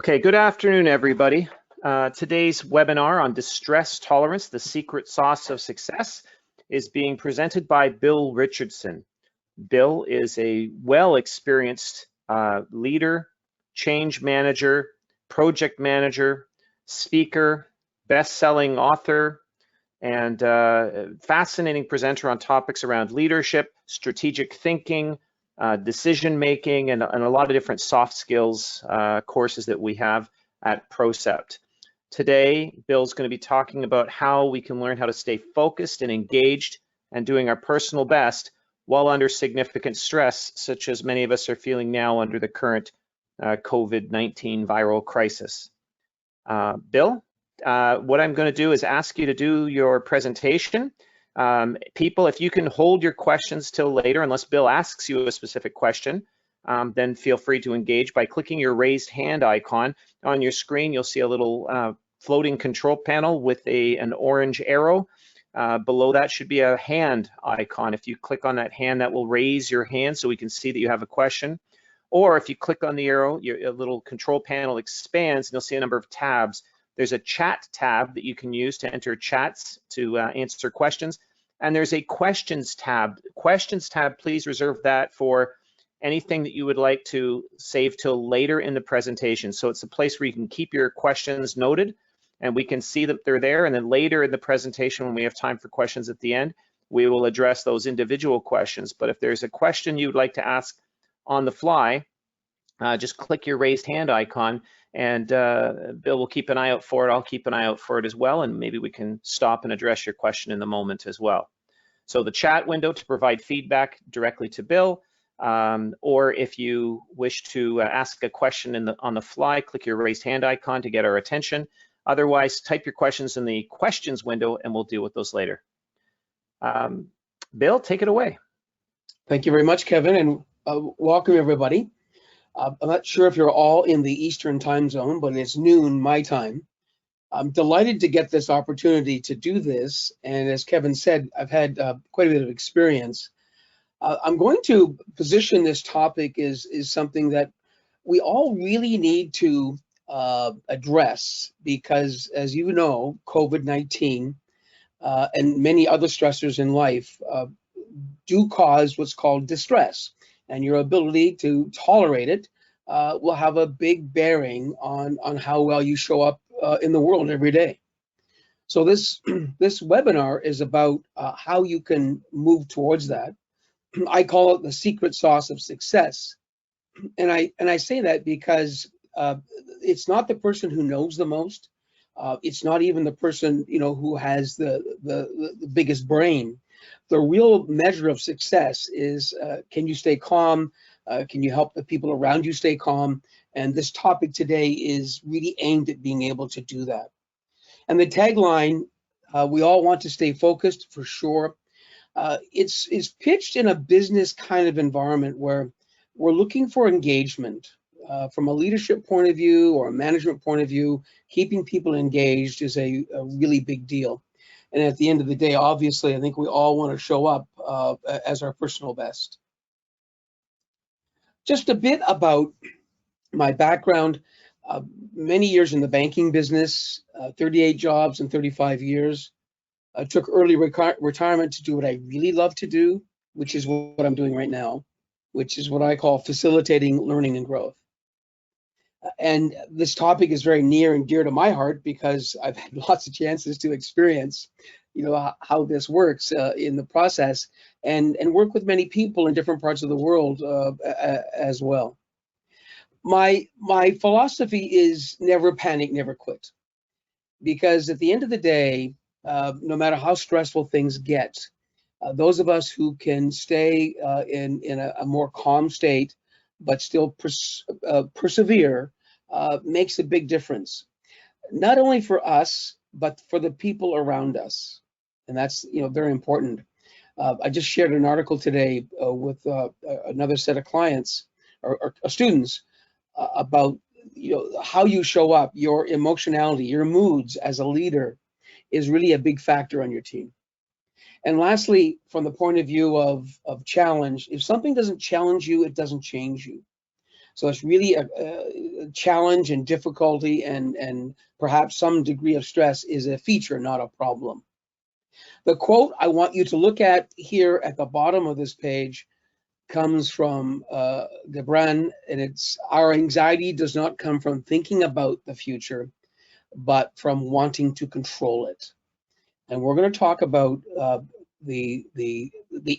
Okay, good afternoon, everybody. Today's webinar on distress tolerance, the secret sauce of success, is being presented by Bill Richardson. Bill is a well-experienced leader, change manager, project manager, speaker, best-selling author, and fascinating presenter on topics around leadership, strategic thinking, decision-making, and a lot of different soft skills courses that we have at Procept. Today, Bill's going to be talking about how we can learn how to stay focused and engaged and doing our personal best while under significant stress, such as many of us are feeling now under the current COVID-19 viral crisis. Bill, what I'm going to do is ask you to do your presentation. People, if you can hold your questions till later, unless Bill asks you a specific question, then feel free to engage by clicking your raised hand icon. On your screen, you'll see a little floating control panel with an orange arrow. Below that should be a hand icon. If you click on that hand, that will raise your hand so we can see that you have a question. Or if you click on the arrow, your little control panel expands and you'll see a number of tabs. There's a chat tab that you can use to enter chats to answer questions. And there's a questions tab. Questions tab, please reserve that for anything that you would like to save till later in the presentation. So it's a place where you can keep your questions noted and we can see that they're there. And then later in the presentation, when we have time for questions at the end, we will address those individual questions. But if there's a question you'd like to ask on the fly, just click your raised hand icon and Bill will keep an eye out for it. I'll keep an eye out for it as well, and maybe we can stop and address your question in the moment as well. So the chat window to provide feedback directly to Bill, or if you wish to ask a question on the fly, click your raised hand icon to get our attention. Otherwise, type your questions in the questions window and we'll deal with those later. Bill, take it away. Thank you very much, Kevin, and welcome everybody. I'm not sure if you're all in the Eastern time zone, but it's noon my time. I'm delighted to get this opportunity to do this. And as Kevin said, I've had quite a bit of experience. I'm going to position this topic is something that we all really need to address because, as you know, COVID-19 and many other stressors in life do cause what's called distress. And your ability to tolerate it will have a big bearing on how well you show up in the world every day. So this webinar is about how you can move towards that. I call it the secret sauce of success, and I say that because it's not the person who knows the most. It's not even the person who has the biggest brain. The real measure of success is can you stay calm? Can you help the people around you stay calm? And this topic today is really aimed at being able to do that. And the tagline, we all want to stay focused for sure. It's pitched in a business kind of environment where we're looking for engagement. From a leadership point of view or a management point of view, keeping people engaged is a really big deal. And at the end of the day, obviously, I think we all want to show up as our personal best. Just a bit about my background. Many years in the banking business, 38 jobs in 35 years. I took early retirement to do what I really love to do, which is what I'm doing right now, which is what I call facilitating learning and growth. And this topic is very near and dear to my heart because I've had lots of chances to experience, how this works in the process and work with many people in different parts of the world as well. My philosophy is never panic, never quit. Because at the end of the day, no matter how stressful things get, those of us who can stay in a more calm state, but still persevere, makes a big difference, not only for us, but for the people around us. And that's very important. I just shared an article today with another set of clients or students about how you show up, your emotionality, your moods as a leader is really a big factor on your team. And lastly, from the point of view of challenge, if something doesn't challenge you, it doesn't change you. So it's really a challenge and difficulty, and perhaps some degree of stress is a feature, not a problem. The quote I want you to look at here at the bottom of this page comes from Gibran, and it's, "Our anxiety does not come from thinking about the future, but from wanting to control it." And we're going to talk about the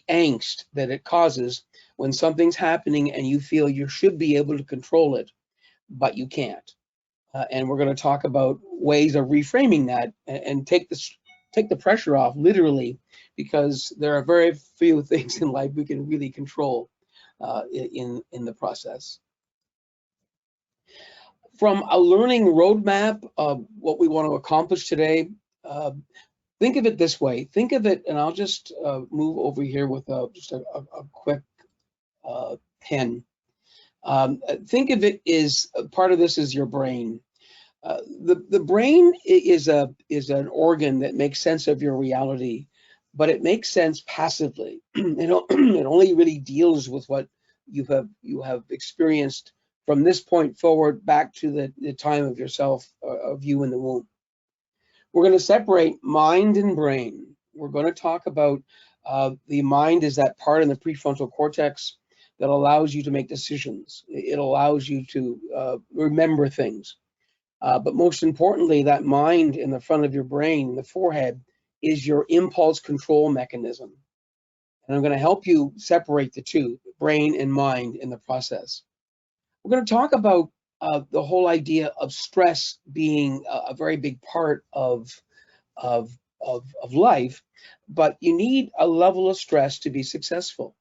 angst that it causes when something's happening and you feel you should be able to control it, but you can't. And we're going to talk about ways of reframing that and take the pressure off, literally, because there are very few things in life we can really control in the process. From a learning roadmap of what we want to accomplish today, think of it this way. Think of it, and I'll just move over here with just a quick pen. Think of it as part of this is your brain. The brain is an organ that makes sense of your reality, but it makes sense passively. It only really deals with what you have experienced from this point forward back to the time of yourself, of you in the womb. We're going to separate mind and brain. We're going to talk about the mind is that part in the prefrontal cortex that allows you to make decisions. It allows you to remember things. But most importantly, that mind in the front of your brain, the forehead, is your impulse control mechanism. And I'm going to help you separate the two, brain and mind, in the process. We're going to talk about the whole idea of stress being a very big part of life, but you need a level of stress to be successful.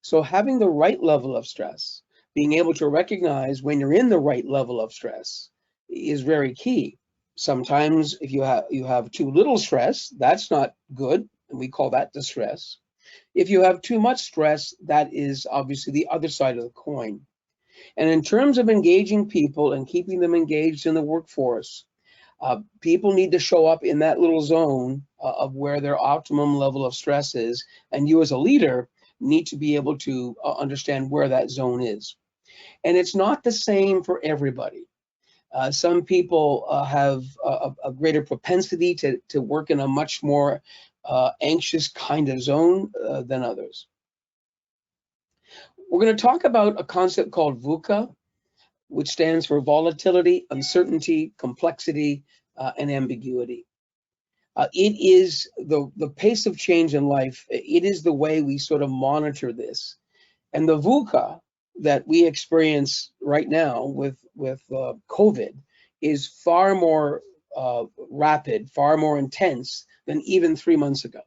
So having the right level of stress, being able to recognize when you're in the right level of stress, is very key. Sometimes if you have too little stress, that's not good, and we call that distress. If you have too much stress, that is obviously the other side of the coin. And in terms of engaging people and keeping them engaged in the workforce, people need to show up in that little zone of where their optimum level of stress is, and you as a leader need to be able to understand where that zone is. And it's not the same for everybody. Some people have a greater propensity to work in a much more anxious kind of zone than others. We're going to talk about a concept called VUCA, which stands for volatility, uncertainty, complexity, and ambiguity. It is the pace of change in life. It is the way we sort of monitor this. And the VUCA that we experience right now with COVID is far more rapid, far more intense than even 3 months ago.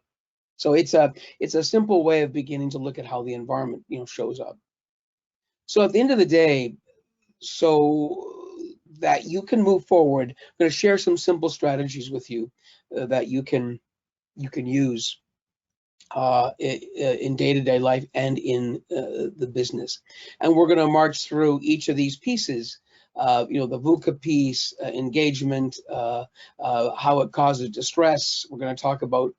So it's a simple way of beginning to look at how the environment shows up. So at the end of the day, so that you can move forward, I'm going to share some simple strategies with you that you can use in day-to-day life and in the business. And we're going to march through each of these pieces. The VUCA piece, engagement, how it causes distress. We're going to talk about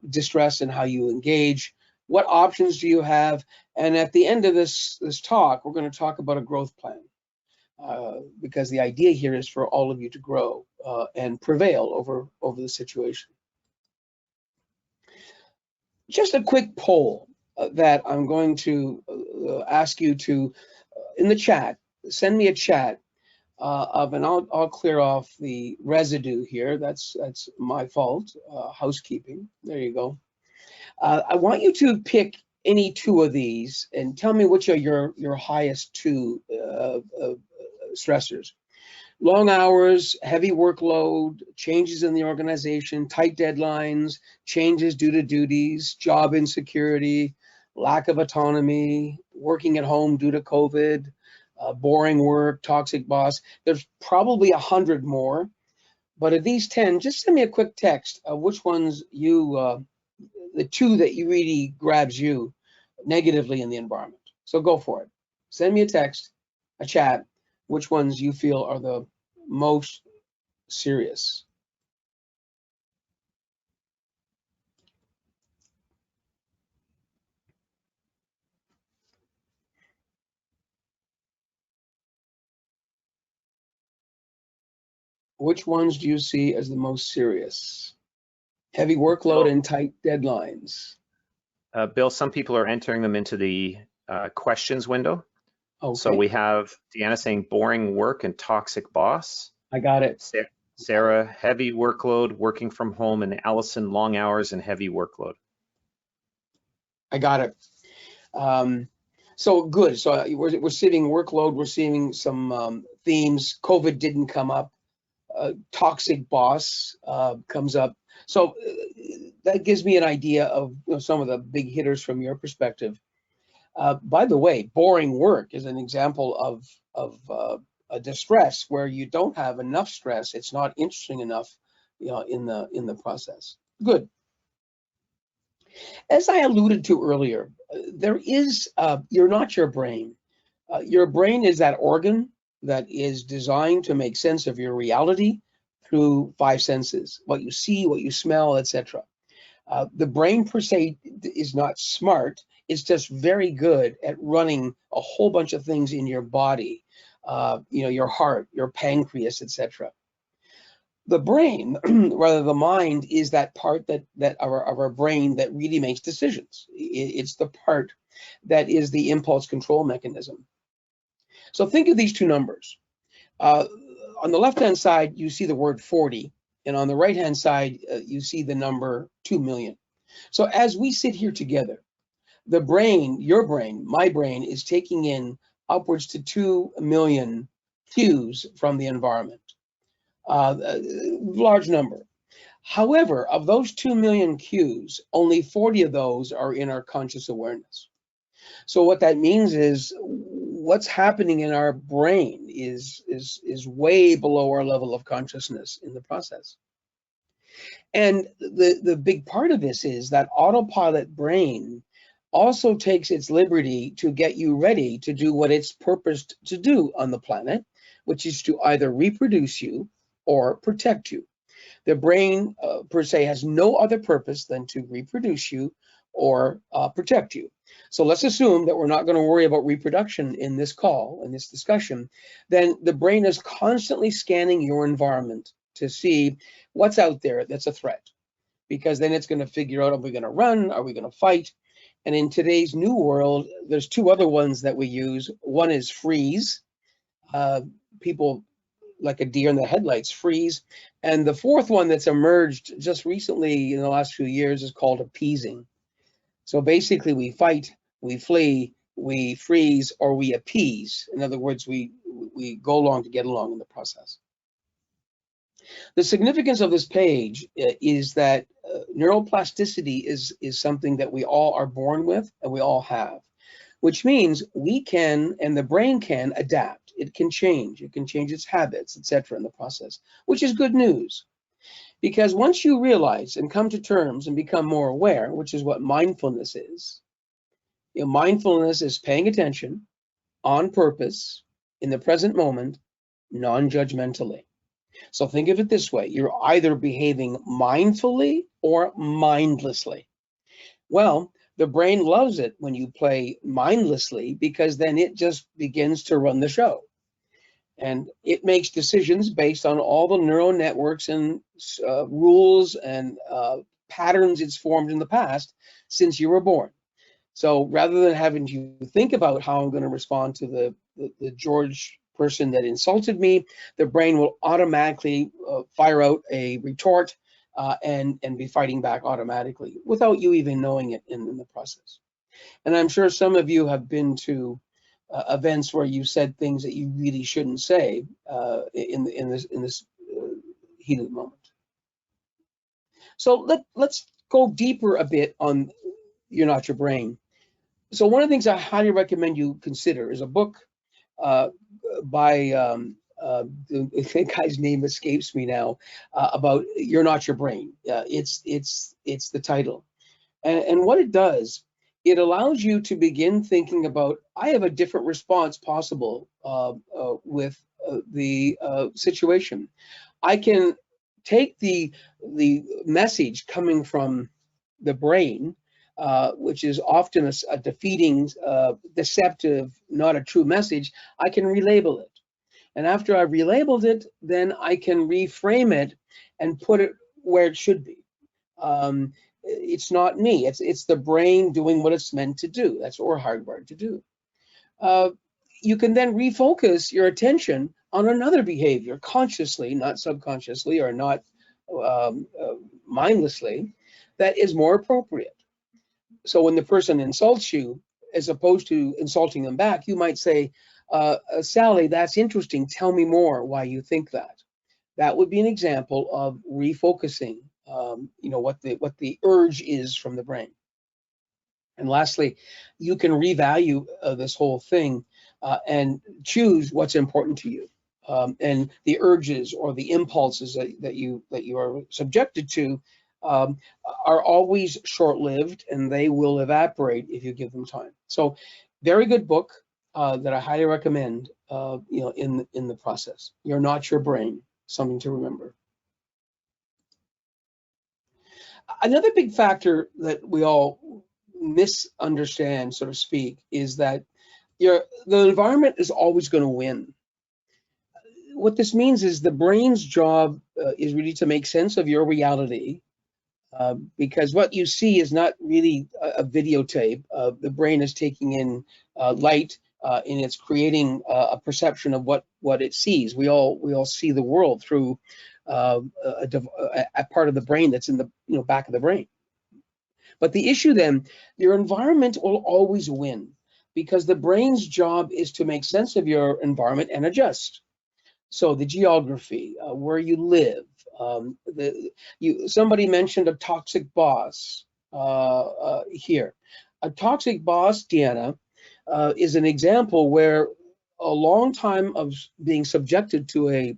distress and how you engage. What options do you have? And at the end of this talk, we're going to talk about a growth plan. Because the idea here is for all of you to grow and prevail over the situation. Just a quick poll that I'm going to ask you to, in the chat, send me a chat and I'll clear off the residue here. That's my fault, housekeeping. There you go. I want you to pick any two of these and tell me which are your highest two stressors. Long hours, heavy workload, changes in the organization, tight deadlines, changes due to duties, job insecurity, lack of autonomy, working at home due to COVID, boring work, toxic boss. There's probably 100 more, but of these 10, just send me a quick text of which ones you, the two that you really grabs you negatively in the environment. So go for it. Send me a text, a chat, which ones you feel are the most serious. Which ones do you see as the most serious? Heavy workload Bill, and tight deadlines. Bill, some people are entering them into the questions window. So Okay, we have Deanna saying boring work and toxic boss. I got it. Sarah, heavy workload, working from home, and Allison, long hours and heavy workload. I got it. So good. So we're seeing workload. We're seeing some themes. COVID didn't come up. Toxic boss comes up. So that gives me an idea of some of the big hitters from your perspective. By the way, boring work is an example of a distress where you don't have enough stress. It's not interesting enough, in the process. Good. As I alluded to earlier, there is you're not your brain. Your brain is that organ that is designed to make sense of your reality through five senses: what you see, what you smell, etc. The brain per se is not smart. It's just very good at running a whole bunch of things in your body, your heart, your pancreas, etc. The brain, rather the mind, is that part that of our brain that really makes decisions. It's the part that is the impulse control mechanism. So think of these two numbers. On the left-hand side, you see the word 40, and on the right-hand side, you see the number 2 million. So as we sit here together, the brain, your brain, my brain, is taking in upwards to 2 million cues from the environment. Large number. However, of those 2 million cues, only 40 of those are in our conscious awareness. So what that means is what's happening in our brain is way below our level of consciousness in the process. And the big part of this is that autopilot brain also takes its liberty to get you ready to do what it's purposed to do on the planet, which is to either reproduce you or protect you. The brain per se has no other purpose than to reproduce you or protect you. So let's assume that we're not going to worry about reproduction in this call, in this discussion. Then the brain is constantly scanning your environment to see what's out there that's a threat, because then it's going to figure out, are we going to run? Are we going to fight? And in today's new world, there's two other ones that we use. One is freeze. People, like a deer in the headlights, freeze. And the fourth one that's emerged just recently in the last few years is called appeasing. So basically we fight, we flee, we freeze, or we appease. In other words, we go along to get along in the process. The significance of this page is that neuroplasticity is something that we all are born with and we all have, which means we can, and the brain can, adapt. It can change. It can change its habits, etc. in the process, which is good news. Because once you realize and come to terms and become more aware, which is what mindfulness is, mindfulness is paying attention on purpose in the present moment, non-judgmentally. So think of it this way: you're either behaving mindfully or mindlessly. Well, the brain loves it when you play mindlessly, because then it just begins to run the show. And it makes decisions based on all the neural networks and rules and patterns it's formed in the past since you were born. So rather than having to think about how I'm going to respond to the George person that insulted me, the brain will automatically fire out a retort and be fighting back automatically without you even knowing it in the process. And I'm sure some of you have been to events where you said things that you really shouldn't say in this heat of the moment. So let's go deeper a bit on You're Not Your Brain. So one of the things I highly recommend you consider is a book by the guy's name escapes me now, about You're Not Your Brain. It's the title, and what it does, it allows you to begin thinking about, I have a different response possible with the situation. I can take the message coming from the brain, which is often a defeating, deceptive, not a true message. I can relabel it. And after I've relabeled it, then I can reframe it and put it where it should be. It's not me, it's the brain doing what it's meant to do. That's or hardwired to do. You can then refocus your attention on another behavior consciously, not subconsciously or not mindlessly, that is more appropriate. So when the person insults you, as opposed to insulting them back, you might say, Sally, that's interesting. Tell me more why you think that. That would be an example of refocusing, what the urge is from the brain. And lastly, you can revalue this whole thing and choose what's important to you. And the urges or the impulses that you are subjected to are always short-lived, and they will evaporate if you give them time. So, very good book that I highly recommend. In the process, you're not your brain. Something to remember. Another big factor that we all misunderstand, so to speak, is that the environment is always going to win. What this means is the brain's job is really to make sense of your reality, because what you see is not really a videotape. The brain is taking in light and it's creating a perception of what it sees. We all see the world through a part of the brain that's in the back of the brain. But the issue then, your environment will always win, because the brain's job is to make sense of your environment and adjust. So the geography, where you live, somebody mentioned a toxic boss here. A toxic boss, Deanna, is an example where a long time of being subjected to a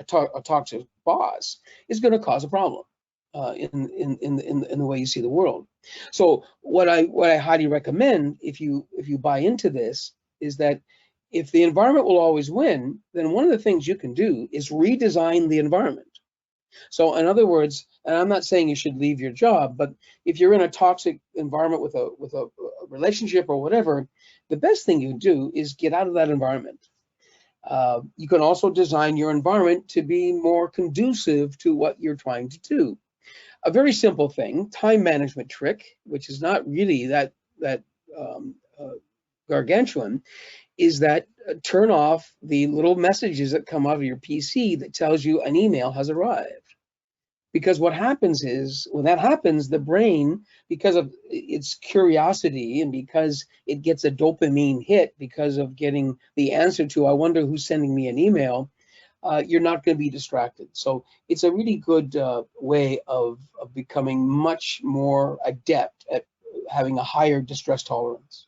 toxic boss is going to cause a problem in the way you see the world. So what I highly recommend, if you buy into this, is that if the environment will always win, then one of the things you can do is redesign the environment. So in other words, and I'm not saying you should leave your job, but if you're in a toxic environment with a relationship or whatever, the best thing you do is get out of that environment. You can also design your environment to be more conducive to what you're trying to do. A very simple thing, time management trick, which is not really that gargantuan, is that turn off the little messages that come out of your PC that tells you an email has arrived. Because what happens is, when that happens, the brain, because of its curiosity and because it gets a dopamine hit because of getting the answer to, I wonder who's sending me an email, you're not going to be distracted. So it's a really good way of becoming much more adept at having a higher distress tolerance.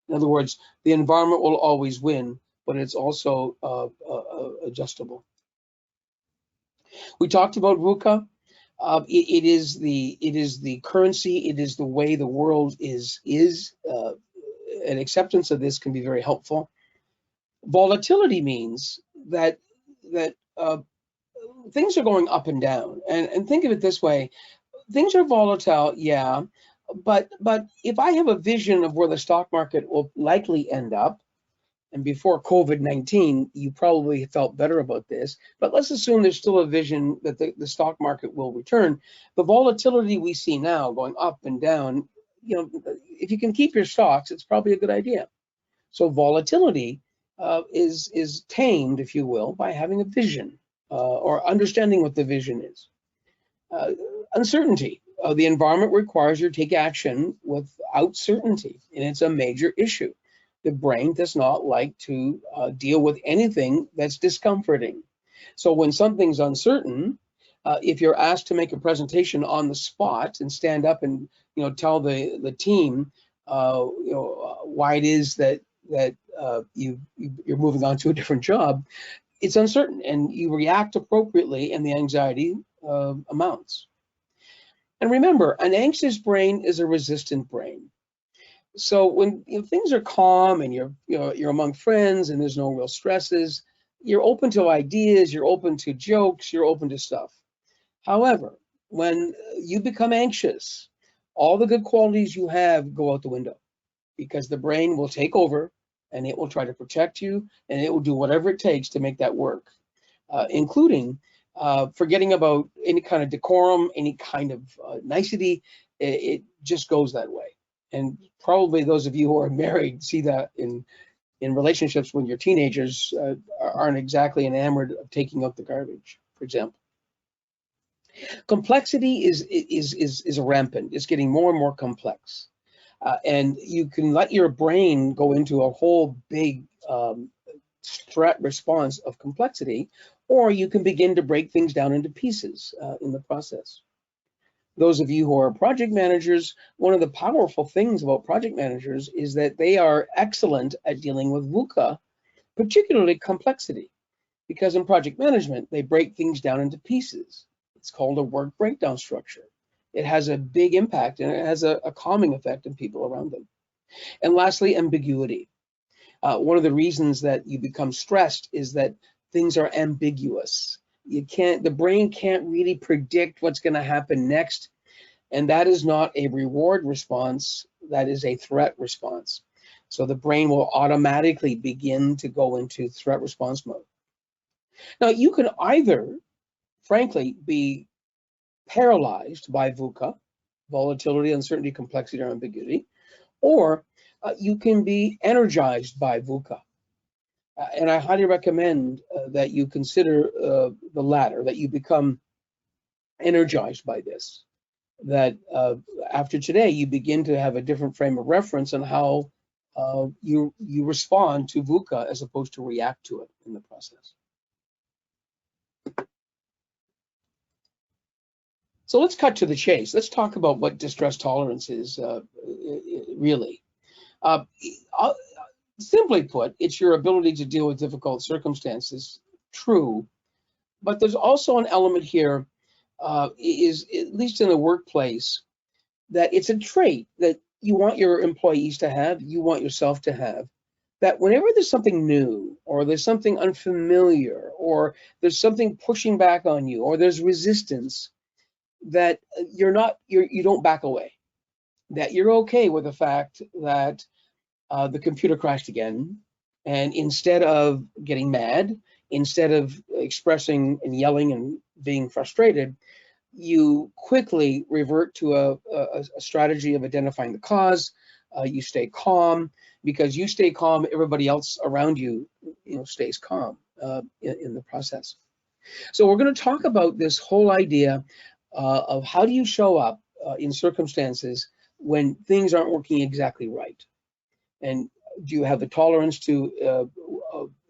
In other words, the environment will always win, but it's also adjustable. We talked about VUCA. It is the currency. It is the way the world is. An acceptance of this can be very helpful. Volatility means that things are going up and down, and think of it this way: things are volatile, yeah. But if I have a vision of where the stock market will likely end up, and before COVID-19, you probably felt better about this, but let's assume there's still a vision that the stock market will return. The volatility we see now going up and down, if you can keep your stocks, it's probably a good idea. So volatility is tamed, if you will, by having a vision or understanding what the vision is. Uncertainty. The environment requires you to take action without certainty, and it's a major issue. The brain does not like to deal with anything that's discomforting. So when something's uncertain, if you're asked to make a presentation on the spot and stand up and tell the team why it is that you're moving on to a different job, it's uncertain, and you react appropriately, and the anxiety amounts. And remember, an anxious brain is a resistant brain. So when things are calm and you're among friends and there's no real stresses, you're open to ideas, you're open to jokes, you're open to stuff. However, when you become anxious, all the good qualities you have go out the window, because the brain will take over and it will try to protect you, and it will do whatever it takes to make that work, including forgetting about any kind of decorum, any kind of nicety. It just goes that way. And probably those of you who are married see that in relationships when your teenagers aren't exactly enamored of taking out the garbage, for example. Complexity is rampant. It's getting more and more complex. And you can let your brain go into a whole big threat response of complexity, or you can begin to break things down into pieces in the process. Those of you who are project managers, one of the powerful things about project managers is that they are excellent at dealing with VUCA, particularly complexity, because in project management, they break things down into pieces. It's called a work breakdown structure. It has a big impact, and it has a calming effect on people around them. And lastly, ambiguity. One of the reasons that you become stressed is that things are ambiguous. The brain can't really predict what's going to happen next, and that is not a reward response, that is a threat response. So the brain will automatically begin to go into threat response mode. Now, you can either, frankly, be paralyzed by VUCA, volatility, uncertainty, complexity, or ambiguity, or you can be energized by VUCA. And I highly recommend that you consider the latter, that you become energized by this, that after today, you begin to have a different frame of reference on how you respond to VUCA as opposed to react to it in the process. So let's cut to the chase. Let's talk about what distress tolerance is really. Simply put, it's your ability to deal with difficult circumstances, true, but there's also an element here, is at least in the workplace, that it's a trait that you want your employees to have, you want yourself to have, that whenever there's something new, or there's something unfamiliar, or there's something pushing back on you, or there's resistance, that you don't back away, that you're okay with the fact that the computer crashed again, and instead of getting mad, instead of expressing and yelling and being frustrated, you quickly revert to a strategy of identifying the cause. You stay calm. Because you stay calm, everybody else around you, stays calm in the process. So we're going to talk about this whole idea of how do you show up in circumstances when things aren't working exactly right. And do you have the tolerance to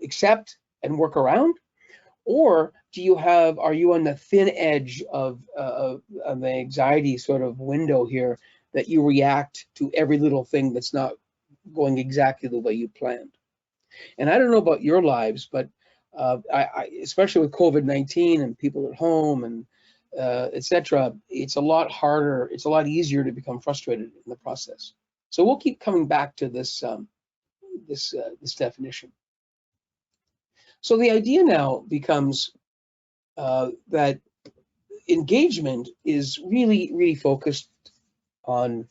accept and work around? Or are you on the thin edge of the anxiety sort of window here, that you react to every little thing that's not going exactly the way you planned? And I don't know about your lives, but especially with COVID-19 and people at home and etc., it's a lot harder, it's a lot easier to become frustrated in the process. So we'll keep coming back to this this definition. So the idea now becomes that engagement is really focused on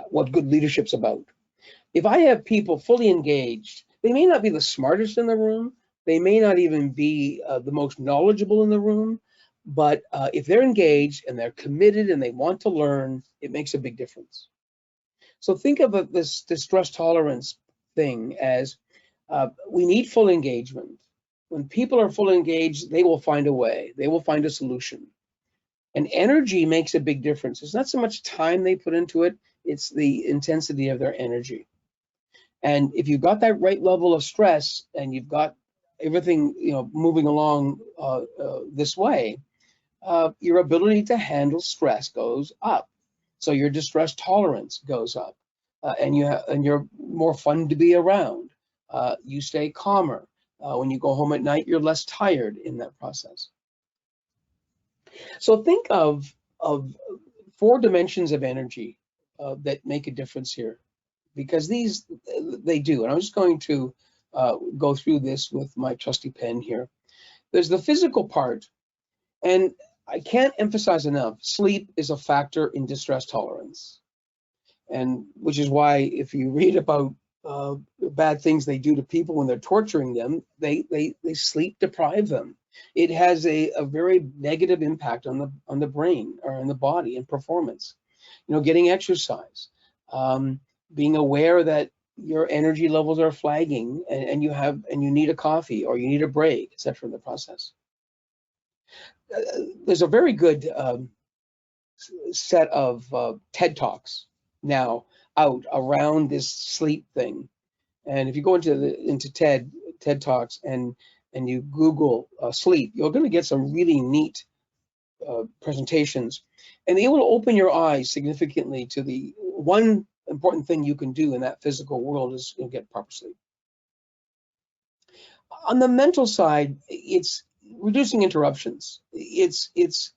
what good leadership's about. If I have people fully engaged, they may not be the smartest in the room, they may not even be the most knowledgeable in the room, but if they're engaged and they're committed and they want to learn, it makes a big difference. So think of this distress tolerance thing as we need full engagement. When people are fully engaged, they will find a way, they will find a solution. And energy makes a big difference. It's not so much time they put into it, it's the intensity of their energy. And if you've got that right level of stress and you've got everything moving along this way, your ability to handle stress goes up. So your distress tolerance goes up, and you're more fun to be around. You stay calmer. When you go home at night, you're less tired in that process. So think of 4 dimensions of energy that make a difference here, because they do. And I'm just going to go through this with my trusty pen here. There's the physical part, and I can't emphasize enough, sleep is a factor in distress tolerance. And which is why if you read about bad things they do to people when they're torturing them, they sleep deprive them. It has a very negative impact on the brain or on the body and performance. You know, getting exercise, being aware that your energy levels are flagging and you need a coffee or you need a break, etc. in the process. There's a very good set of TED Talks now out around this sleep thing. And if you go into TED Talks and you Google sleep, you're going to get some really neat presentations, and it will open your eyes significantly to the one important thing you can do in that physical world is get proper sleep. On the mental side, it's reducing interruptions. It's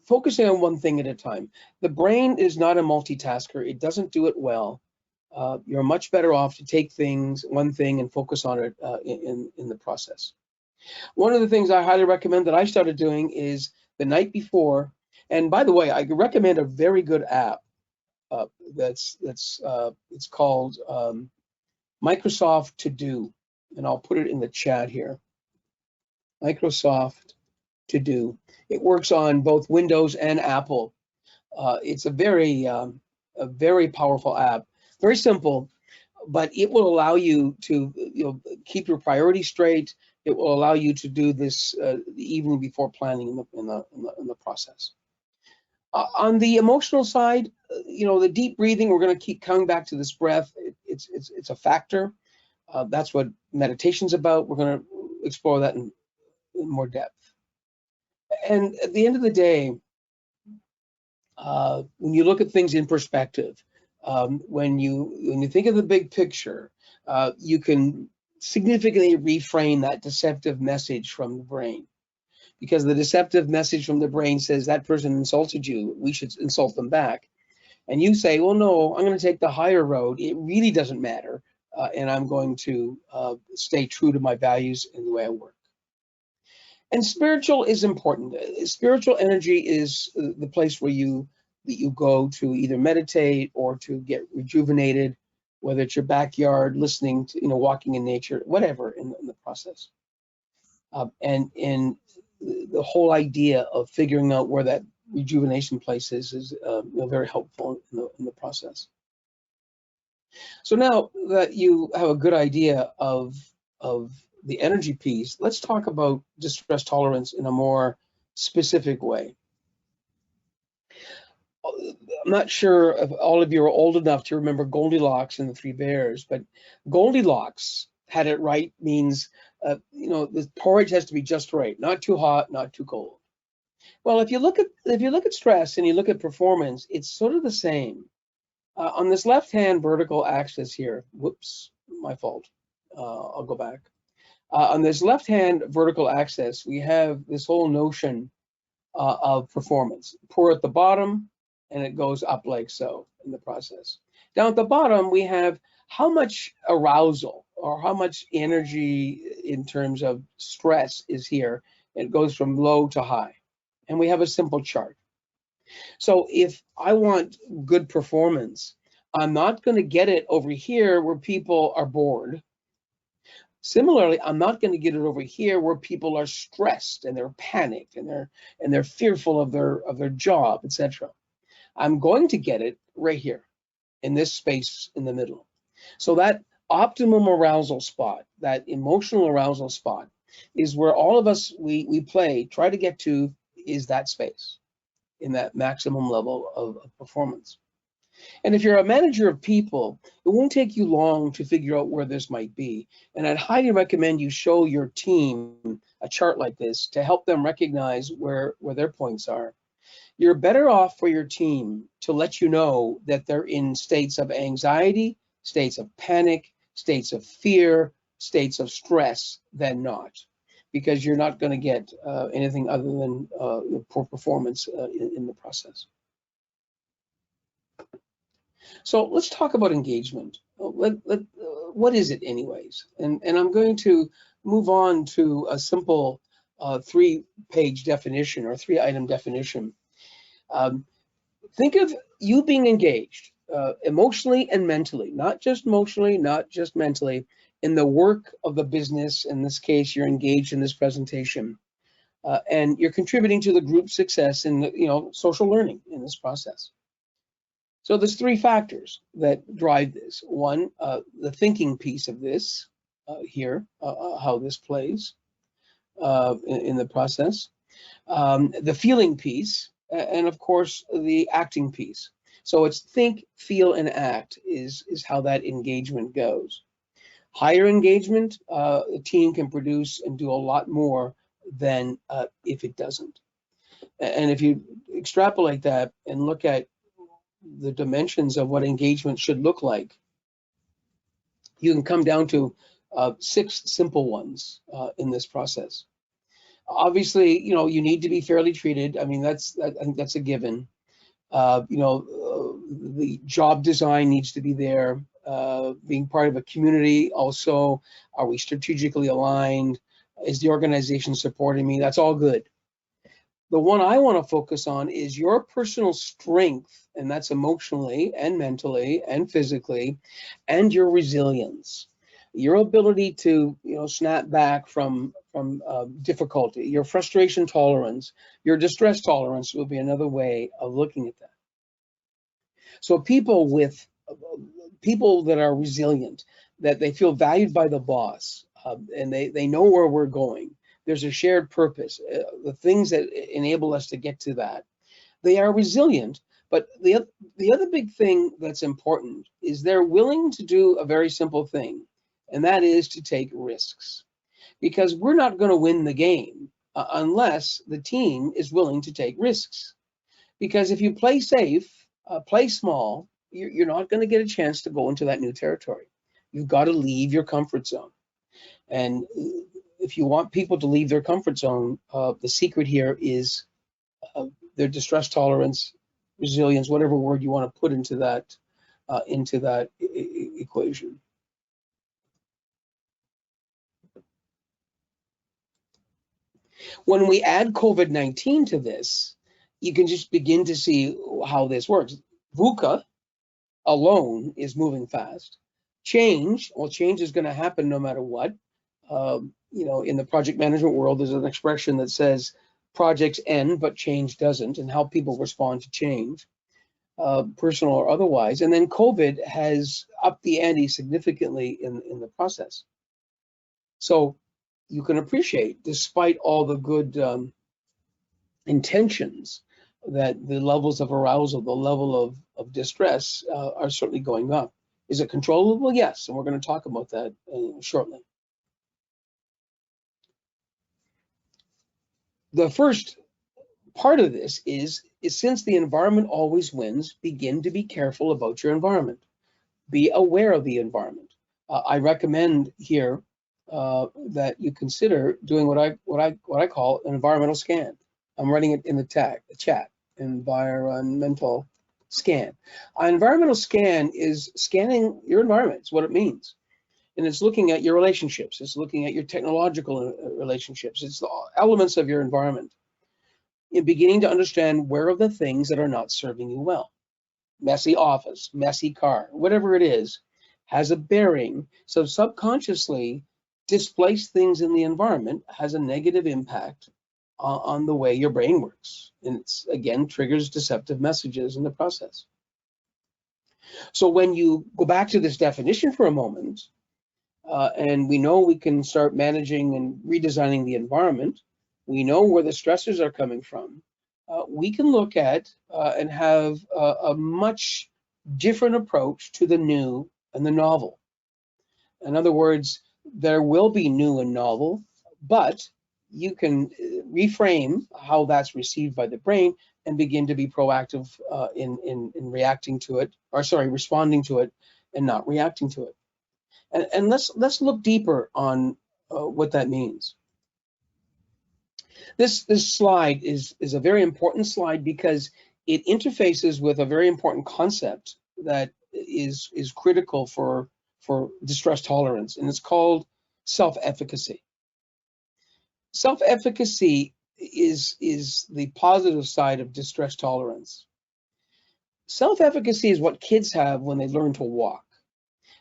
focusing on one thing at a time. The brain is not a multitasker. It doesn't do it well. You're much better off to take one thing and focus on it in the process. One of the things I highly recommend that I started doing is the night before, and by the way, I recommend a very good app it's called Microsoft To Do, and I'll put it in the chat here. Microsoft To Do. It works on both Windows and Apple. It's a very powerful app, very simple, but it will allow you to keep your priorities straight. It will allow you to do this the evening before planning in the process. On the emotional side, the deep breathing, we're going to keep coming back to this breath. It's a factor. That's what meditation's about. We're going to explore that in more depth. And at the end of the day, when you look at things in perspective, when you think of the big picture, you can significantly reframe that deceptive message from the brain. Because the deceptive message from the brain says that person insulted you, we should insult them back. And you say, well, no, I'm going to take the higher road. It really doesn't matter. And I'm going to stay true to my values and the way I work. And spiritual is important. Spiritual energy is the place where you go to either meditate or to get rejuvenated, whether it's your backyard, listening to, walking in nature, whatever in the process. And the whole idea of figuring out where that rejuvenation place is very helpful in the process. So now that you have a good idea of the energy piece, let's talk about distress tolerance in a more specific way. I'm not sure if all of you are old enough to remember Goldilocks and the Three Bears, but Goldilocks had it right means the porridge has to be just right, not too hot, not too cold. Well, if you look at stress and you look at performance, it's sort of the same. On this left-hand vertical axis here, whoops, my fault. I'll go back. On this left-hand vertical axis, we have this whole notion of performance. Poor at the bottom, and it goes up like so in the process. Down at the bottom, we have how much arousal or how much energy in terms of stress is here. It goes from low to high. And we have a simple chart. So if I want good performance, I'm not going to get it over here where people are bored. Similarly, I'm not going to get it over here where people are stressed and they're panicked and they're fearful of their job, etc. I'm going to get it right here in this space in the middle. So that optimum arousal spot, that emotional arousal spot, is where all of us we try to get to, is that space in that maximum level of performance. And if you're a manager of people, it won't take you long to figure out where this might be. And I'd highly recommend you show your team a chart like this to help them recognize where their points are. You're better off for your team to let you know that they're in states of anxiety, states of panic, states of fear, states of stress than not, because you're not going to get anything other than poor performance in the process. So let's talk about engagement. What is it anyways? And I'm going to move on to a simple 3-page definition or 3-item definition. Think of you being engaged. emotionally and mentally, not just emotionally, not just mentally, in the work of the business. In this case, you're engaged in this presentation, and you're contributing to the group success in the, social learning in this process. So there's three factors that drive this. One, the thinking piece of this here, how this plays in the process. The feeling piece, and of course the acting piece. So it's think, feel, and act is how that engagement goes. Higher engagement, a team can produce and do a lot more than if it doesn't. And if you extrapolate that and look at the dimensions of what engagement should look like, you can come down to 6 simple ones in this process. Obviously, you need to be fairly treated. I mean, I think that's a given. The job design needs to be there. Being part of a community also, are we strategically aligned? Is the organization supporting me? That's all good. The one I want to focus on is your personal strength, and that's emotionally and mentally and physically, and your resilience, your ability to snap back from difficulty, your frustration tolerance, your distress tolerance would be another way of looking at that. So people that are resilient, that they feel valued by the boss, and they know where we're going. There's a shared purpose, the things that enable us to get to that. They are resilient, but the other big thing that's important is they're willing to do a very simple thing, and that is to take risks. Because we're not going to win the game unless the team is willing to take risks. Because if you play safe, play small, you're not going to get a chance to go into that new territory. You've got to leave your comfort zone. And if you want people to leave their comfort zone, the secret here is their distress tolerance, resilience, whatever word you want to put into that equation. When we add COVID-19 to this, you can just begin to see how this works. VUCA alone is moving fast. Change is going to happen no matter what. In the project management world, there's an expression that says projects end, but change doesn't, and how people respond to change, personal or otherwise. And then COVID has upped the ante significantly in the process. So you can appreciate, despite all the good intentions, that the levels of arousal, the level of distress are certainly going up. Is it controllable? Yes, and we're going to talk about that shortly. The first part of this is since the environment always wins, begin to be careful about your environment. Be aware of the environment. I recommend here that you consider doing what I call an environmental scan. I'm writing it in the chat. Environmental scan. An environmental scan is scanning your environment. It's what it means. And it's looking at your relationships. It's looking at your technological relationships. It's the elements of your environment. And beginning to understand where are the things that are not serving you well. Messy office, messy car, whatever it is, has a bearing. So subconsciously, displaced things in the environment has a negative impact on the way your brain works. And it's, again, triggers deceptive messages in the process. So when you go back to this definition for a moment, and we know we can start managing and redesigning the environment, we know where the stressors are coming from, we can look at and have a much different approach to the new and the novel. In other words, there will be new and novel, but you can reframe how that's received by the brain and begin to be proactive in reacting to it, or sorry, responding to it and not reacting to it. And let's look deeper on what that means. This slide is a very important slide because it interfaces with a very important concept that is critical for distress tolerance, and it's called self-efficacy. Self-efficacy is the positive side of distress tolerance. Self-efficacy is what kids have when they learn to walk.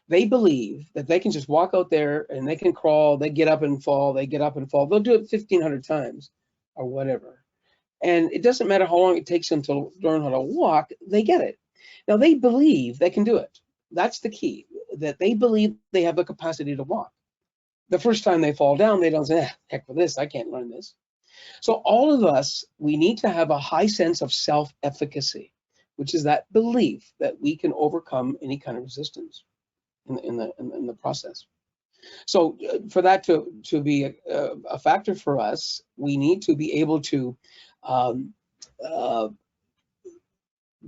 They believe that they can just walk out there and they can crawl, they get up and fall, they get up and fall. They'll do it 1,500 times or whatever. And it doesn't matter how long it takes them to learn how to walk, they get it. Now they believe they can do it. That's the key, that they believe they have the capacity to walk. The first time they fall down, they don't say, heck with this, I can't learn this. So all of us, we need to have a high sense of self-efficacy, which is that belief that we can overcome any kind of resistance in the process. So for that to be a factor for us, we need to be able to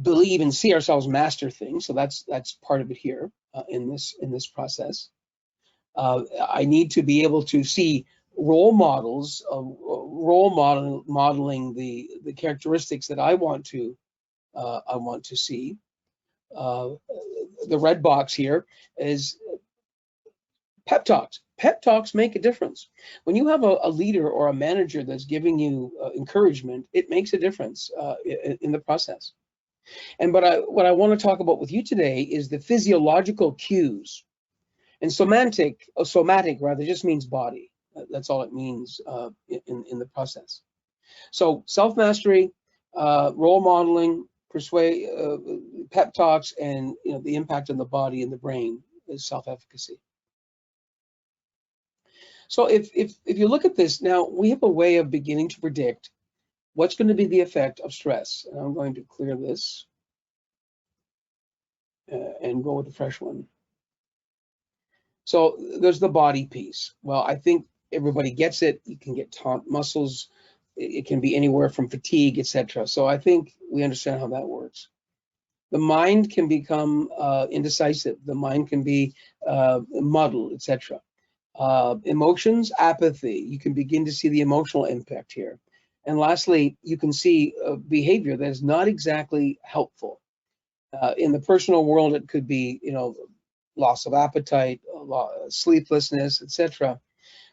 believe and see ourselves master things. So that's part of it here in this process. I need to be able to see role models, modeling the characteristics that I want to see. The red box here is pep talks. Pep talks make a difference. When you have a leader or a manager that's giving you encouragement, it makes a difference in the process. And what I want to talk about with you today is the physiological cues. And somatic rather just means body. That's all it means in the process. So self-mastery, role modeling, pep talks, and the impact on the body and the brain is self-efficacy. So if you look at this now, we have a way of beginning to predict what's going to be the effect of stress. And I'm going to clear this and go with a fresh one. So there's the body piece. Well, I think everybody gets it. You can get taut muscles. It can be anywhere from fatigue, etc. So I think we understand how that works. The mind can become indecisive. The mind can be muddled, etc. Emotions, apathy. You can begin to see the emotional impact here. And lastly, you can see behavior that is not exactly helpful. In the personal world, it could be, loss of appetite, sleeplessness, etc.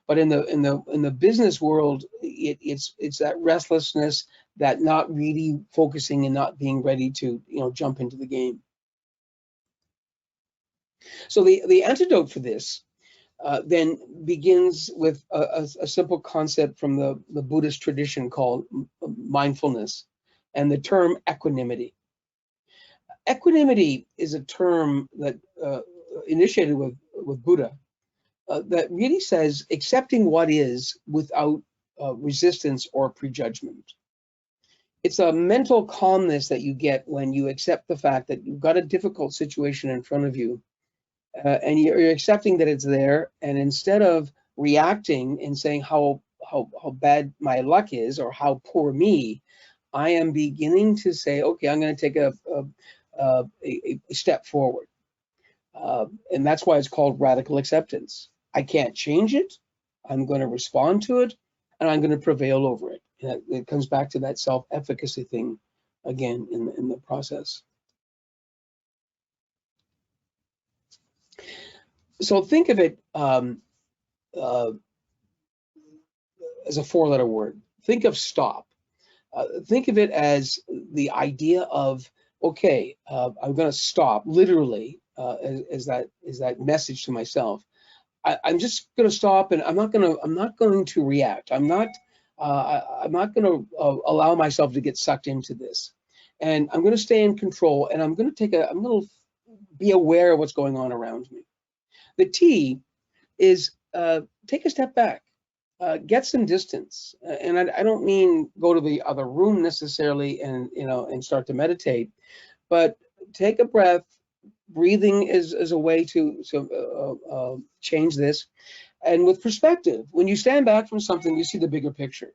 But in the business world, it's that restlessness, that not really focusing and not being ready to jump into the game. So the antidote for this then begins with a simple concept from the Buddhist tradition called mindfulness, and the term equanimity. Equanimity is a term that initiated with Buddha that really says accepting what is without resistance or prejudgment. It's a mental calmness that you get when you accept the fact that you've got a difficult situation in front of you, and you're accepting that it's there, and instead of reacting and saying how bad my luck is or how poor me, I am beginning to say, okay, I'm going to take a step forward. And that's why it's called radical acceptance. I can't change it. I'm going to respond to it, and I'm going to prevail over it. And it comes back to that self-efficacy thing again in the process. So think of it as a four-letter word. Think of stop. Think of it as the idea of, okay, I'm going to stop, literally, as that message to myself. I'm just going to stop, and I'm not going to react. I'm not going to allow myself to get sucked into this, and I'm going to stay in control, and I'm going to be aware of what's going on around me. The T is take a step back, get some distance, and I don't mean go to the other room necessarily and start to meditate, but take a breath. Breathing is a way to change this. And with perspective, when you stand back from something, you see the bigger picture.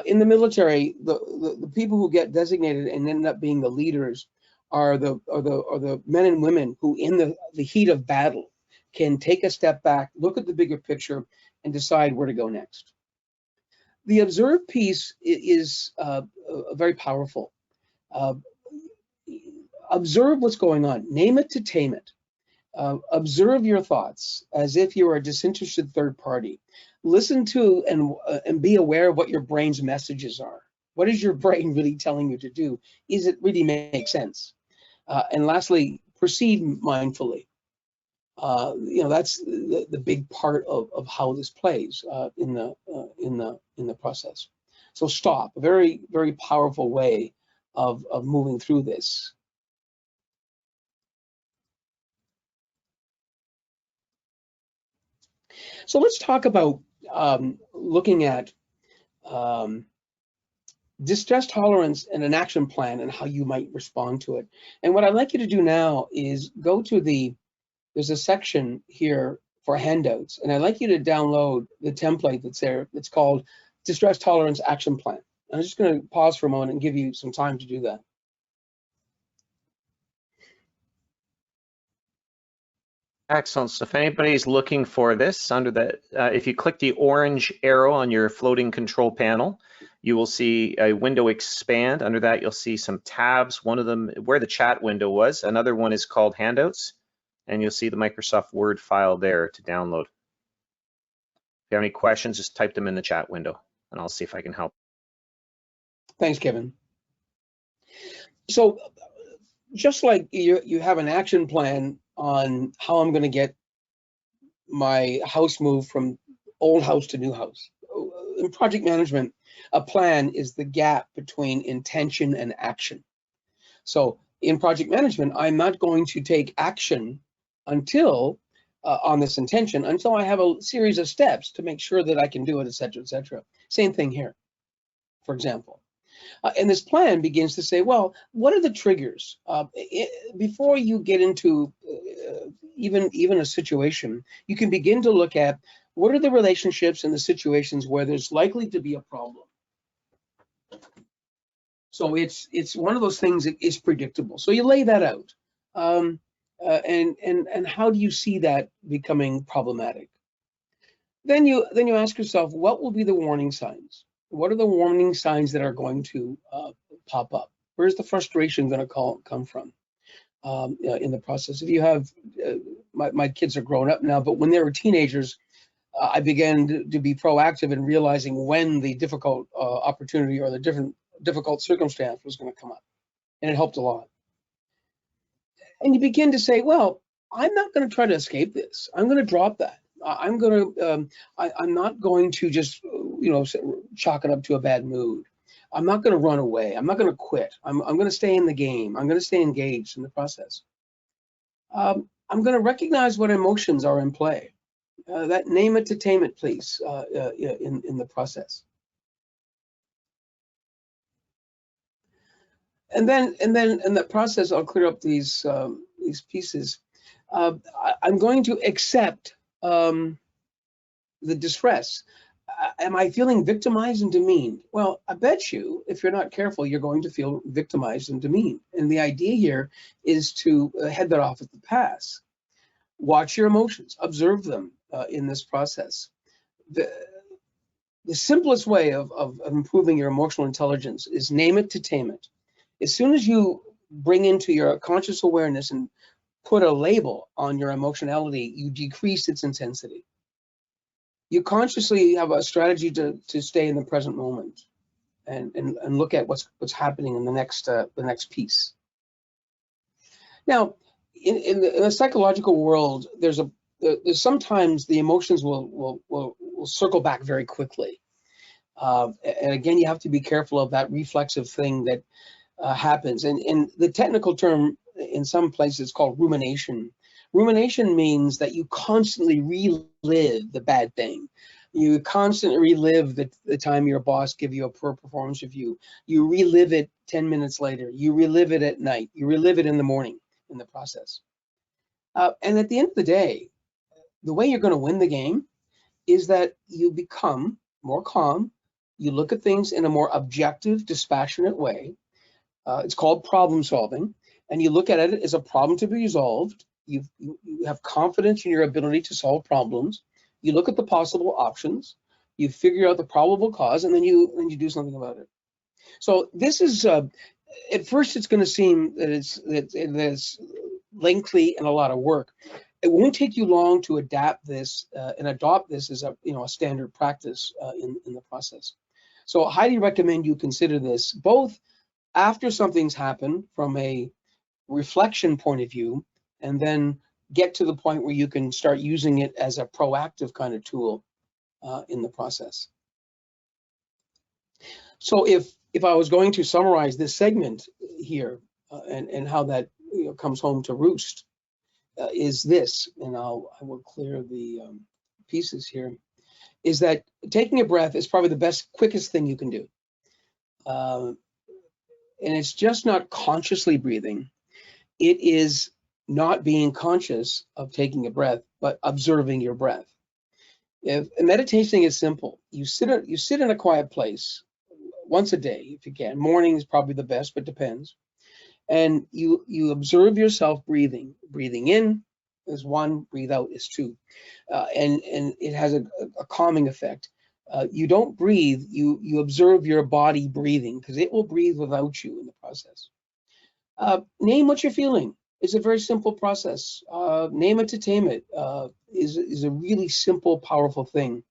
In the military, the people who get designated and end up being the leaders are the men and women who, in the heat of battle, can take a step back, look at the bigger picture, and decide where to go next. The observe piece is very powerful. Observe what's going on. Name it to tame it. Observe your thoughts as if you were a disinterested third party. Listen to and be aware of what your brain's messages are. What is your brain really telling you to do? Is it really make sense? And lastly, proceed mindfully. That's the big part of how this plays in the process. So stop, a very, very powerful way of moving through this. So let's talk about looking at distress tolerance and an action plan and how you might respond to it. And what I'd like you to do now is go to there's a section here for handouts, and I'd like you to download the template that's there. It's called Distress Tolerance Action Plan. I'm just going to pause for a moment and give you some time to do that. Excellent. So if anybody's looking for this, under the, if you click the orange arrow on your floating control panel, you will see a window expand. Under that, you'll see some tabs. One of them where the chat window was. Another one is called handouts, and you'll see the Microsoft Word file there to download. If you have any questions, just type them in the chat window, and I'll see if I can help. Thanks, Kevin. So just like you have an action plan on how I'm going to get my house moved from old house to new house. In project management, a plan is the gap between intention and action. So in project management, I'm not going to take action until on this intention until I have a series of steps to make sure that I can do it, et cetera, et cetera. Same thing here, for example. And this plan begins to say, well, what are the triggers? Before you get into even a situation, you can begin to look at what are the relationships and the situations where there's likely to be a problem. So it's one of those things that is predictable. So you lay that out. And how do you see that becoming problematic? Then you ask yourself, what will be the warning signs? What are the warning signs that are going to pop up? Where's the frustration going to come from in the process? If you have, my kids are grown up now, but when they were teenagers, I began to be proactive in realizing when the difficult opportunity or the difficult circumstance was going to come up, and it helped a lot. And you begin to say, well, I'm not going to try to escape this. I'm going to drop that. I'm not going to just, chalk it up to a bad mood. I'm not going to run away. I'm not going to quit. I'm going to stay in the game. I'm going to stay engaged in the process. I'm going to recognize what emotions are in play. That name it to tame it, please, in the process. And then in that process, I'll clear up these pieces. I'm going to accept the distress. Am I feeling victimized and demeaned? Well, I bet you, if you're not careful, you're going to feel victimized and demeaned. And the idea here is to head that off at the pass. Watch your emotions, observe them in this process. The simplest way of improving your emotional intelligence is name it to tame it. As soon as you bring into your conscious awareness and put a label on your emotionality, you decrease its intensity. You consciously have a strategy to stay in the present moment and look at what's happening in the next piece. Now, in the psychological world, there's sometimes the emotions will circle back very quickly, and again, you have to be careful of that reflexive thing that happens. And the technical term in some places is called rumination. Rumination means that you constantly relive the bad thing. You constantly relive the time your boss gave you a poor performance review. You relive it 10 minutes later. You relive it at night. You relive it in the morning in the process. And at the end of the day, the way you're going to win the game is that you become more calm. You look at things in a more objective, dispassionate way. It's called problem solving. And you look at it as a problem to be resolved. You have confidence in your ability to solve problems. You look at the possible options. You figure out the probable cause, and then you do something about it. So this is at first it's going to seem that it's lengthy and a lot of work. It won't take you long to adapt this and adopt this as a standard practice in the process. So I highly recommend you consider this both after something's happened from a reflection point of view, and then get to the point where you can start using it as a proactive kind of tool in the process. So if I was going to summarize this segment here and how that comes home to roost, is this, and I will clear the pieces here, is that taking a breath is probably the best, quickest thing you can do. And it's just not consciously breathing. It is not being conscious of taking a breath, but observing your breath. If meditation is simple, you sit in a quiet place once a day if you can. Morning is probably the best, but depends. And you observe yourself breathing. Breathing in is one, breathe out is two, and it has a calming effect. You don't breathe, you observe your body breathing, because it will breathe without you in the process. Name what you're feeling. It's a very simple process. Name it to tame it is a really simple, powerful thing.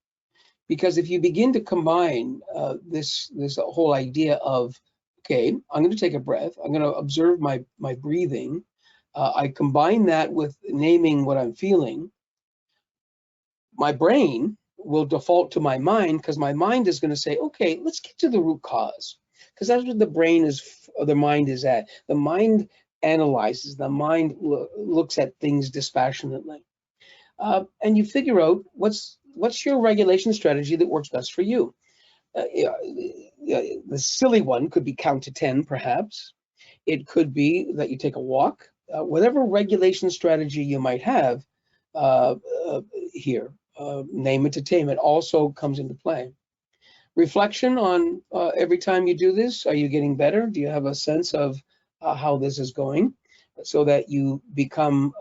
Because if you begin to combine this whole idea of, okay, I'm going to take a breath, I'm going to observe my breathing, I combine that with naming what I'm feeling, my brain will default to my mind, because my mind is going to say, okay, let's get to the root cause, because that's what the mind is at. The mind analyzes, the mind looks at things dispassionately, and you figure out what's your regulation strategy that works best for you. The silly one could be count to 10, perhaps. It could be that you take a walk. Whatever regulation strategy you might have here, name it to tame it, also comes into play. Reflection on every time you do this. Are you getting better? Do you have a sense of how this is going, so that you become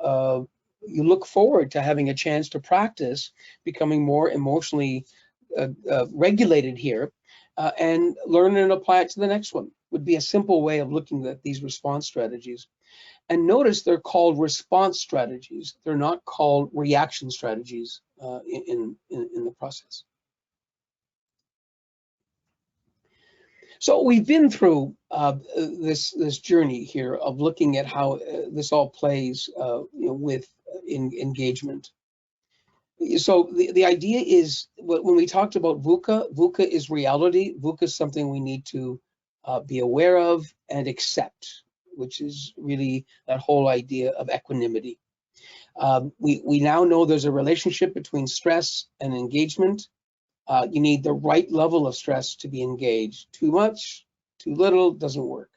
you look forward to having a chance to practice becoming more emotionally regulated here, and learn and apply it to the next one. Would be a simple way of looking at these response strategies. And notice they're called response strategies. They're not called reaction strategies in the process. So we've been through this journey here of looking at how this all plays with engagement. So the idea is, when we talked about VUCA is reality. VUCA is something we need to be aware of and accept, which is really that whole idea of equanimity. We now know there's a relationship between stress and engagement. You need the right level of stress to be engaged. Too much, too little doesn't work.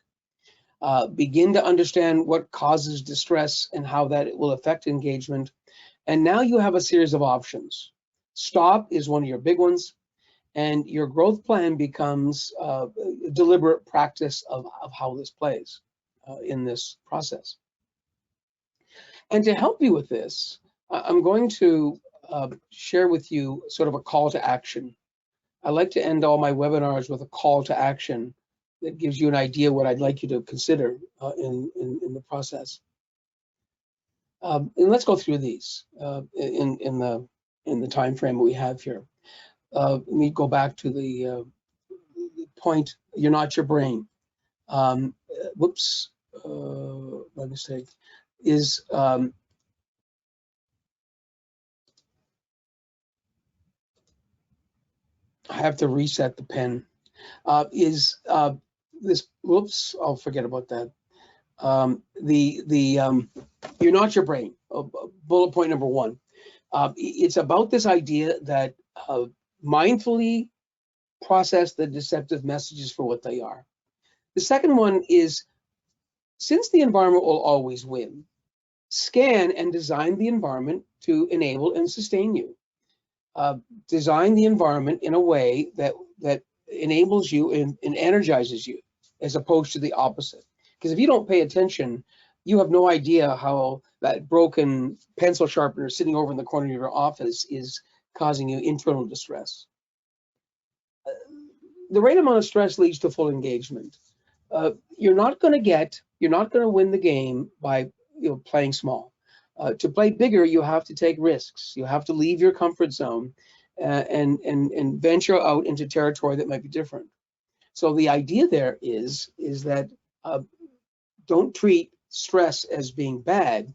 Begin to understand what causes distress and how that will affect engagement. And now you have a series of options. Stop is one of your big ones, and your growth plan becomes a deliberate practice of how this plays in this process. And to help you with this, I'm going to share with you sort of a call to action. I like to end all my webinars with a call to action that gives you an idea what I'd like you to consider in the process. And let's go through these in the time frame we have here. Let me go back to the point. You're not your brain. Whoops, my mistake is. I have to reset the pen. This? Whoops, I'll forget about that. You're not your brain. Bullet point number one. It's about this idea that mindfully process the deceptive messages for what they are. The second one is, since the environment will always win, scan and design the environment to enable and sustain you. Design the environment in a way that enables you and energizes you, as opposed to the opposite. Because if you don't pay attention, you have no idea how that broken pencil sharpener sitting over in the corner of your office is causing you internal distress. The right amount of stress leads to full engagement. You're not going to win the game by playing small. To play bigger, you have to take risks. You have to leave your comfort zone and venture out into territory that might be different. So the idea there is that don't treat stress as being bad.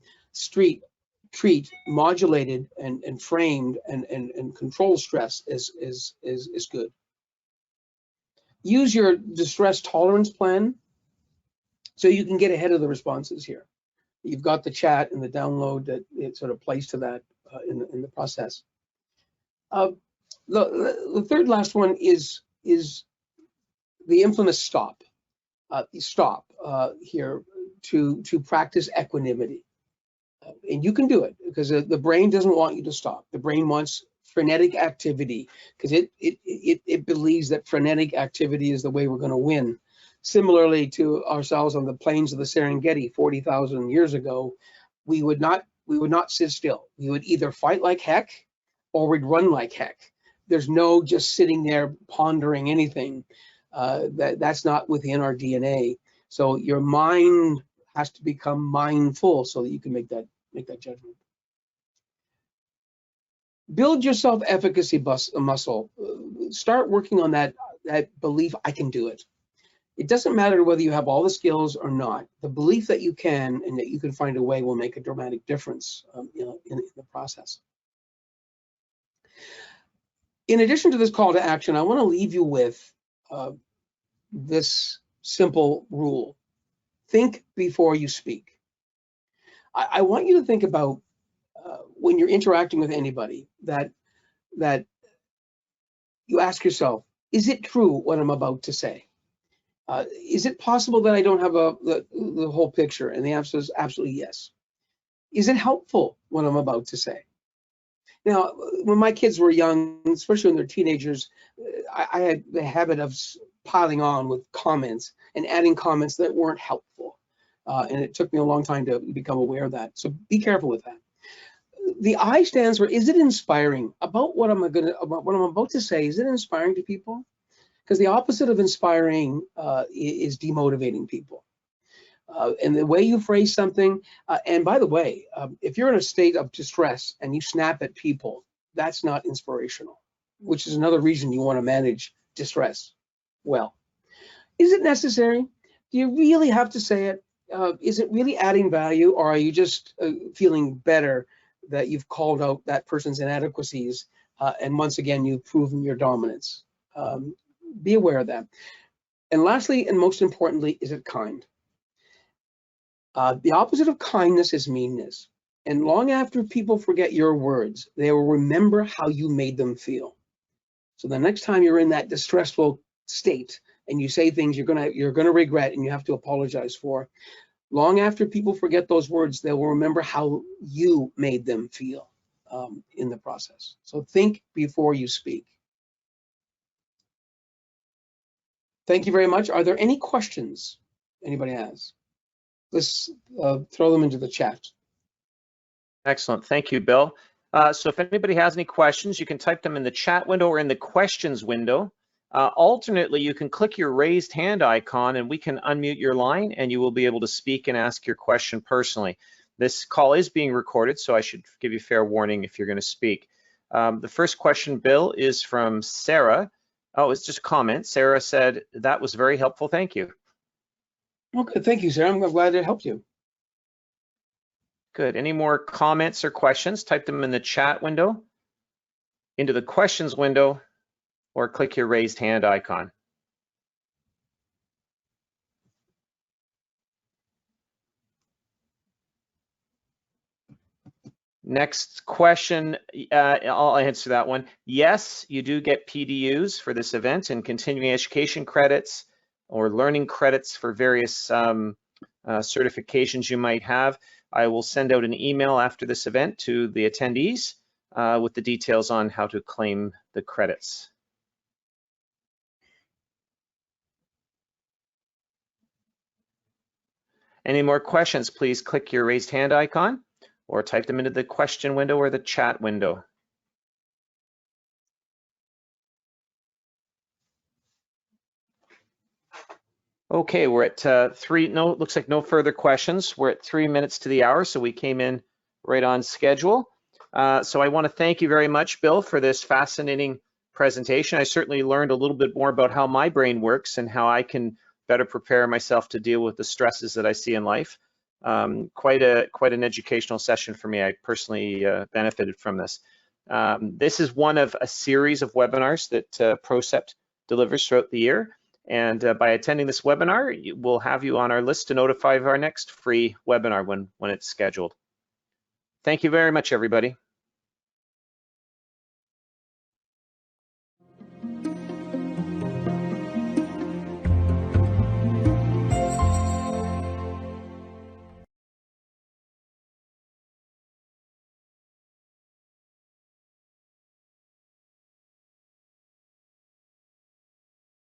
Treat modulated and framed and controlled stress is good. Use your distress tolerance plan so you can get ahead of the responses here. You've got the chat and the download that it sort of plays to that in the process. The third last one is the infamous stop. Stop here to practice equanimity. And you can do it because the brain doesn't want you to stop. The brain wants frenetic activity because it believes that frenetic activity is the way we're going to win. Similarly to ourselves on the plains of the Serengeti 40,000 years ago, we would not sit still. We would either fight like heck or we'd run like heck. There's no just sitting there pondering anything. That's not within our DNA. So your mind has to become mindful so that you can make that judgment. Build your self-efficacy muscle. Start working on that belief, I can do it. It doesn't matter whether you have all the skills or not. The belief that you can and that you can find a way will make a dramatic difference in the process. In addition to this call to action, I want to leave you with this simple rule. Think before you speak. I want you to think about when you're interacting with anybody that you ask yourself, is it true what I'm about to say? Is it possible that I don't have the whole picture? And the answer is absolutely yes. Is it helpful what I'm about to say? Now, when my kids were young, especially when they're teenagers, I had the habit of piling on with comments and adding comments that weren't helpful. And it took me a long time to become aware of that. So be careful with that. The I stands for, is it inspiring? About what I'm about to say, is it inspiring to people? Because the opposite of inspiring is demotivating people. And the way you phrase something, and by the way, if you're in a state of distress and you snap at people, that's not inspirational, which is another reason you want to manage distress well. Is it necessary? Do you really have to say it? Is it really adding value, or are you just feeling better that you've called out that person's inadequacies, and once again, you've proven your dominance? Be aware of that. And lastly, and most importantly, is it kind? The opposite of kindness is meanness. And long after people forget your words, they will remember how you made them feel. So the next time you're in that distressful state and you say things you're gonna regret and you have to apologize for, long after people forget those words, they will remember how you made them feel in the process. So think before you speak. Thank you very much. Are there any questions anybody has? Let's throw them into the chat. Excellent. Thank you, Bill. So if anybody has any questions, you can type them in the chat window or in the questions window. Alternately, you can click your raised hand icon and we can unmute your line and you will be able to speak and ask your question personally. This call is being recorded, so I should give you fair warning if you're going to speak. The first question, Bill, is from Sarah. Oh, it's just a comment. Sarah said, that was very helpful. Thank you. Okay, thank you, Sarah. I'm glad it helped you. Good. Any more comments or questions? Type them in the chat window, into the questions window, or click your raised hand icon. Next question, I'll answer that one. Yes, you do get PDUs for this event and continuing education credits or learning credits for various certifications you might have. I will send out an email after this event to the attendees with the details on how to claim the credits. Any more questions, please click your raised hand icon or type them into the question window or the chat window. Okay, we're at looks like no further questions. We're at 3 minutes to the hour, so we came in right on schedule. So I want to thank you very much, Bill, for this fascinating presentation. I certainly learned a little bit more about how my brain works and how I can better prepare myself to deal with the stresses that I see in life. Quite an educational session for me. I personally benefited from this. This is one of a series of webinars that Procept delivers throughout the year. And by attending this webinar, we'll have you on our list to notify of our next free webinar when it's scheduled. Thank you very much, everybody.